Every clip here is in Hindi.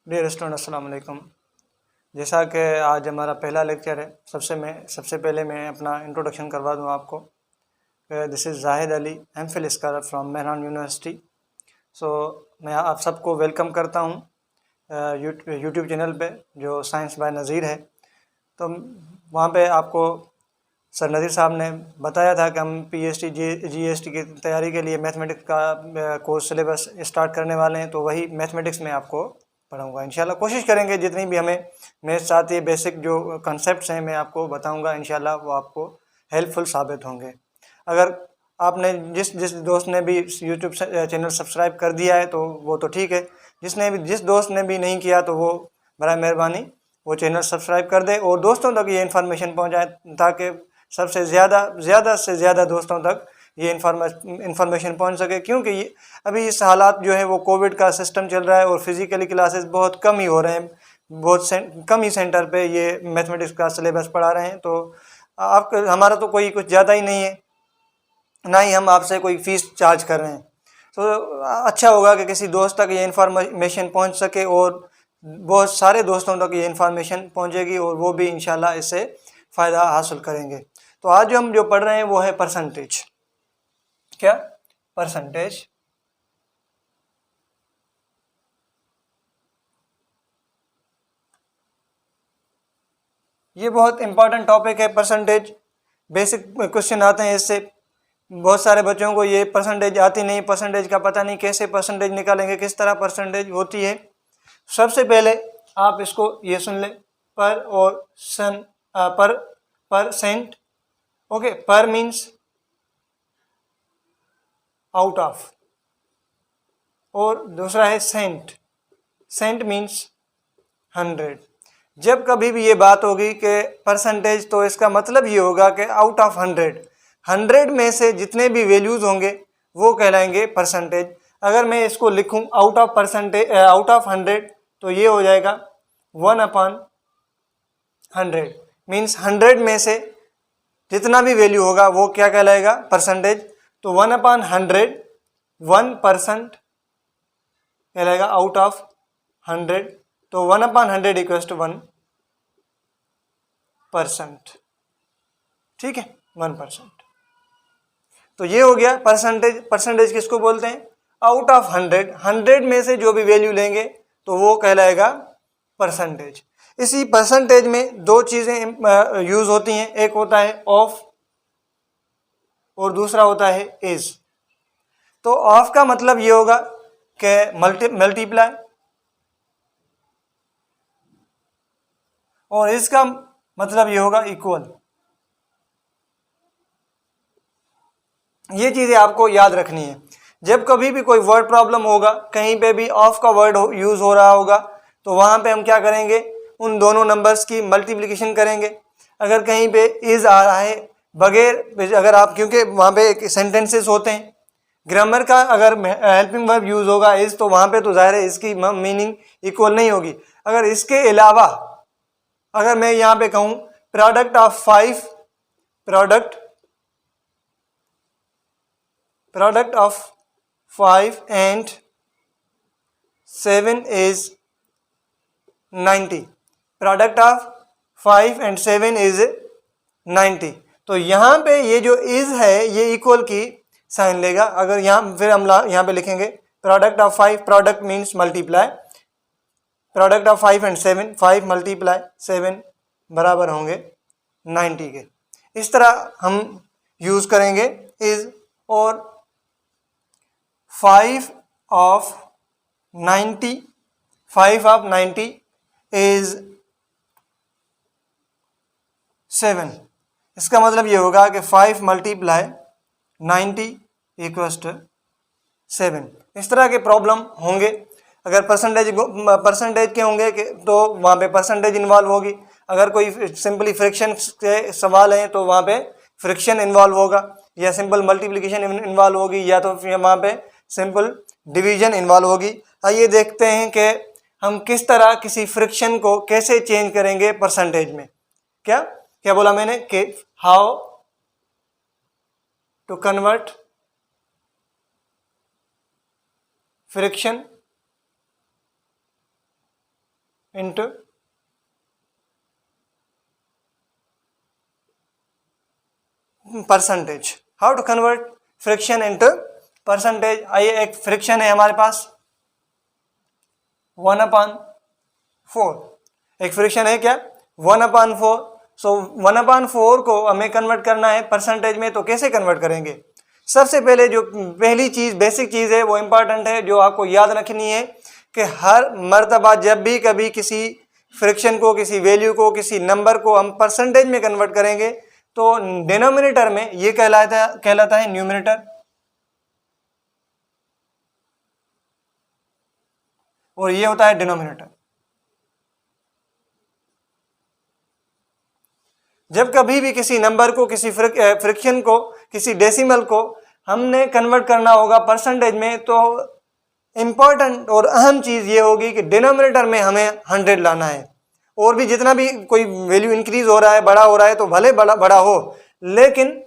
डियर स्टूडेंट अस्सलाम वालेकुम। जैसा कि आज हमारा पहला लेक्चर है, सबसे पहले मैं अपना इंट्रोडक्शन करवा दूं आपको। This is Zahid Ali, MPhil scholar from Mehran university. So मैं आप सबको वेलकम करता हूं यूट्यूब चैनल पे जो साइंस बाय नज़ीर है। तो वहाँ पे आपको सर नज़ीर साहब ने बताया था कि हम पीएचडी जीएसटी की तैयारी के लिए मैथमेटिक्स का कोर्स सिलेबस स्टार्ट करने वाले हैं। तो वही मैथमेटिक्स में आपको पढ़ाऊंगा इंशाल्लाह। कोशिश करेंगे जितनी भी हमें मैथ्स आती है, बेसिक जो कॉन्सेप्ट्स हैं मैं आपको बताऊंगा इंशाल्लाह, वो आपको हेल्पफुल साबित होंगे। अगर आपने जिस दोस्त ने भी यूट्यूब चैनल सब्सक्राइब कर दिया है तो वो तो ठीक है, जिस दोस्त ने भी नहीं किया तो वो बड़ा मेहरबानी वो चैनल सब्सक्राइब कर दे और दोस्तों तक ये इन्फॉर्मेशन पहुँचाए, ताकि सबसे ज़्यादा से ज़्यादा दोस्तों तक ये इन्फॉर्मेशन पहुंच सके। क्योंकि अभी इस हालात जो है वो कोविड का सिस्टम चल रहा है और फिज़िकली क्लासेस बहुत कम ही हो रहे हैं, बहुत कम ही सेंटर पे ये मैथमेटिक्स का सिलेबस पढ़ा रहे हैं। तो आप हमारा तो कोई कुछ ज़्यादा ही नहीं है, ना ही हम आपसे कोई फ़ीस चार्ज कर रहे हैं। तो अच्छा होगा कि किसी दोस्त तक ये इन्फॉर्मेशन पहुंच सके और बहुत सारे दोस्तों तक ये इन्फॉर्मेशन पहुंचेगी और वो भी इंशाल्लाह इससे फ़ायदा हासिल करेंगे। तो आज हम जो पढ़ रहे हैं वो है परसेंटेज। क्या? परसेंटेज। ये बहुत इंपॉर्टेंट टॉपिक है परसेंटेज। बेसिक क्वेश्चन आते हैं इससे। बहुत सारे बच्चों को ये परसेंटेज आती नहीं, परसेंटेज का पता नहीं, कैसे परसेंटेज निकालेंगे, किस तरह परसेंटेज होती है। सबसे पहले आप इसको ये सुन लें, पर और सन, परसेंट। ओके, पर मीन्स आउट ऑफ, और दूसरा है सेंट। Saint means 100। जब कभी भी ये बात होगी कि परसेंटेज, तो इसका मतलब ये होगा कि आउट ऑफ 100 में से जितने भी वैल्यूज होंगे वो कहलाएंगे परसेंटेज। अगर मैं इसको लिखूं आउट ऑफ 100, तो ये हो जाएगा 1/100। मीन्स 100 में से जितना भी वैल्यू होगा वो क्या कहलाएगा? परसेंटेज। तो 1/100 1% कहलाएगा आउट ऑफ 100। तो 1/100 इक्वल्स टू 1%। ठीक है, 1%। तो ये हो गया परसेंटेज। परसेंटेज किसको बोलते हैं? आउट ऑफ 100 में से जो भी वैल्यू लेंगे तो वो कहलाएगा परसेंटेज। इसी परसेंटेज में दो चीज़ें यूज होती हैं, एक होता है ऑफ और दूसरा होता है इज। तो ऑफ का मतलब ये होगा कि मल्टीप्लाई, और इसका मतलब ये होगा इक्वल। ये चीज़ें आपको याद रखनी है। जब कभी भी कोई वर्ड प्रॉब्लम होगा, कहीं पे भी ऑफ का वर्ड यूज़ हो रहा होगा, तो वहाँ पे हम क्या करेंगे? उन दोनों नंबर्स की मल्टीप्लिकेशन करेंगे। अगर कहीं पे इज़ आ रहा है बगैर, अगर आप, क्योंकि वहाँ पे एक सेंटेंसेस होते हैं, ग्रामर का अगर हेल्पिंग वर्ब यूज़ होगा इज़, तो वहाँ पे तो ज़ाहिर है इसकी मीनिंग इक्वल नहीं होगी। अगर इसके अलावा अगर मैं यहाँ पे कहूँ product of 5, product of 5 and 7 is 90, product of 5 and 7 is 90, तो यहाँ पे ये जो इज है ये इक्वल की साइन लेगा। अगर यहाँ फिर हम यहाँ पे लिखेंगे product of 5, product means multiply, product of 5 and 7, 5 multiply 7 बराबर होंगे 90 के। इस तरह हम यूज करेंगे इज। और 5 of 90 is 7। इसका मतलब ये होगा कि 5 मल्टीप्लाई 90 इक्वल्स टू 7। इस तरह के प्रॉब्लम होंगे। अगर परसेंटेज के होंगे तो वहाँ पे परसेंटेज इन्वॉल्व होगी। अगर कोई सिंपली फ्रैक्शन के सवाल हैं तो वहाँ पे फ्रैक्शन इन्वॉल्व होगा, या सिंपल मल्टीप्लिकेशन इन्वॉल्व होगी, या तो फिर वहाँ पे सिंपल डिवीजन इन्वॉल्व होगी। आइए देखते हैं कि हम किस तरह किसी फ्रैक्शन को कैसे चेंज करेंगे परसेंटेज में। क्या क्या बोला मैंने? कि how to convert fraction into percentage. How to convert friction into percentage. आइए, एक फ्रिक्शन है हमारे पास 1/4। एक फ्रिक्शन है क्या 1/4। सो 1/4 को हमें कन्वर्ट करना है परसेंटेज में, तो कैसे कन्वर्ट करेंगे। सबसे पहले जो पहली चीज़ बेसिक चीज़ है वो इम्पॉर्टेंट है, जो आपको याद रखनी है कि हर मर्तबा जब भी कभी किसी फ्रिक्शन को, किसी वैल्यू को, किसी नंबर को हम परसेंटेज में कन्वर्ट करेंगे तो डिनोमिनेटर में ये कहलाता है न्यूमरेटर, और ये होता है डिनोमिनेटर। जब कभी भी किसी नंबर को, किसी फ्रिक्शन को, किसी डेसिमल को हमने कन्वर्ट करना होगा परसेंटेज में, तो इम्पॉर्टेंट और अहम चीज़ ये होगी कि डिनोमिनेटर में हमें 100 लाना है। और भी जितना भी कोई वैल्यू इंक्रीज हो रहा है, बड़ा हो रहा है, तो भले बड़ा हो, लेकिन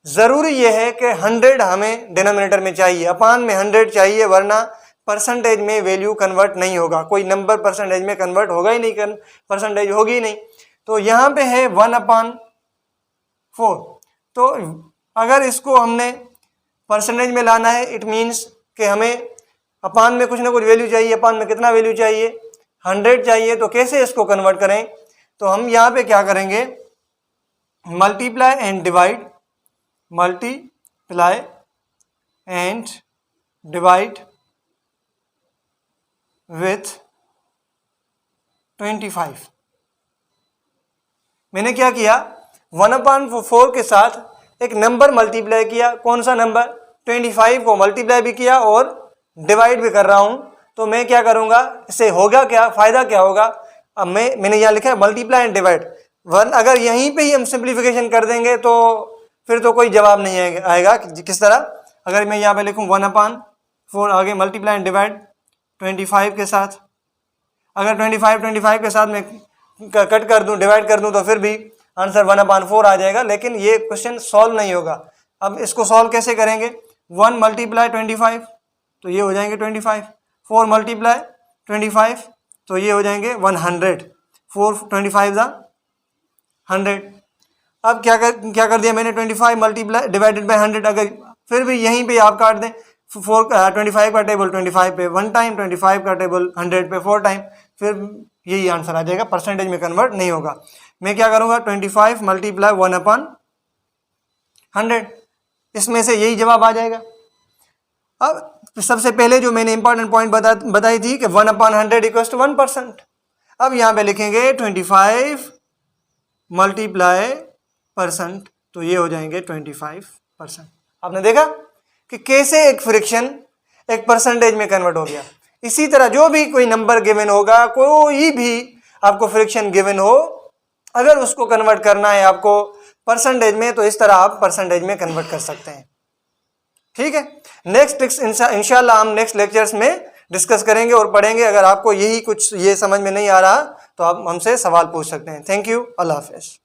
ज़रूरी ये है कि 100 हमें डिनोमिनेटर में चाहिए, अपान में 100 चाहिए, वरना परसेंटेज में वैल्यू कन्वर्ट नहीं होगा। कोई नंबर परसेंटेज में कन्वर्ट होगा ही नहीं, परसेंटेज होगी ही नहीं। तो यहाँ पे है 1/4। तो अगर इसको हमने परसेंटेज में लाना है, इट मीन्स कि हमें अपान में कुछ ना कुछ वैल्यू चाहिए। अपान में कितना वैल्यू चाहिए 100 चाहिए। तो कैसे इसको कन्वर्ट करें, तो हम यहाँ पे क्या करेंगे, multiply and divide, multiply and divide with 25। मैंने क्या किया 1/4 के साथ एक नंबर मल्टीप्लाई किया। कौन सा नंबर 25 को मल्टीप्लाई भी किया और डिवाइड भी कर रहा हूं। तो मैं क्या करूंगा, इससे होगा क्या, फायदा क्या होगा। अब मैंने यहाँ लिखा है मल्टीप्लाई एंड डिवाइड। अगर यहीं पे ही हम सिंप्लीफिकेशन कर देंगे तो फिर तो कोई जवाब नहीं आएगा। किस तरह, अगर मैं यहाँ पे लिखूँ 1/4 आगे मल्टीप्लाई एंड डिवाइड 25 के साथ, अगर 25 के साथ मैं कट कर दूं, डिवाइड कर दूं, तो फिर भी आंसर 1/4 आ जाएगा, लेकिन ये क्वेश्चन सॉल्व नहीं होगा। अब इसको सॉल्व कैसे करेंगे, 1 मल्टीप्लाई 25 तो ये हो जाएंगे 25, 4 मल्टीप्लाई 25 तो ये हो जाएंगे 100, 4 25 100। अब क्या कर दिया मैंने, 25 मल्टीप्लाई डिवाइडेड बाय 100। अगर फिर भी यहीं पे आप काट दें, 25 का टेबल 25 पे 1 टाइम, 25 का टेबल 100 पे 4 टाइम, फिर यही आंसर आ जाएगा, परसेंटेज में कन्वर्ट नहीं होगा। मैं क्या करूंगा 25 मल्टीप्लाई 1/100, इसमें से यही जवाब आ जाएगा। अब सबसे पहले जो मैंने इंपॉर्टेंट पॉइंट बताई थी कि 1/100 इक्वल्स टू 1%। अब यहाँ पे लिखेंगे 25 मल्टीप्लाई परसेंट, तो ये हो जाएंगे 25%। आपने देखा कि कैसे एक फ्रिक्शन एक परसेंटेज में कन्वर्ट हो गया। इसी तरह जो भी कोई नंबर गिवन होगा, कोई भी आपको फ्रिक्शन गिवन हो, अगर उसको कन्वर्ट करना है आपको परसेंटेज में, तो इस तरह आप परसेंटेज में कन्वर्ट कर सकते हैं। ठीक है, नेक्स्ट इंशाल्लाह हम नेक्स्ट लेक्चर्स में डिस्कस करेंगे और पढ़ेंगे। अगर आपको यही कुछ ये समझ में नहीं आ रहा तो आप हमसे सवाल पूछ सकते हैं। थैंक यू, अल्लाह हाफिज़।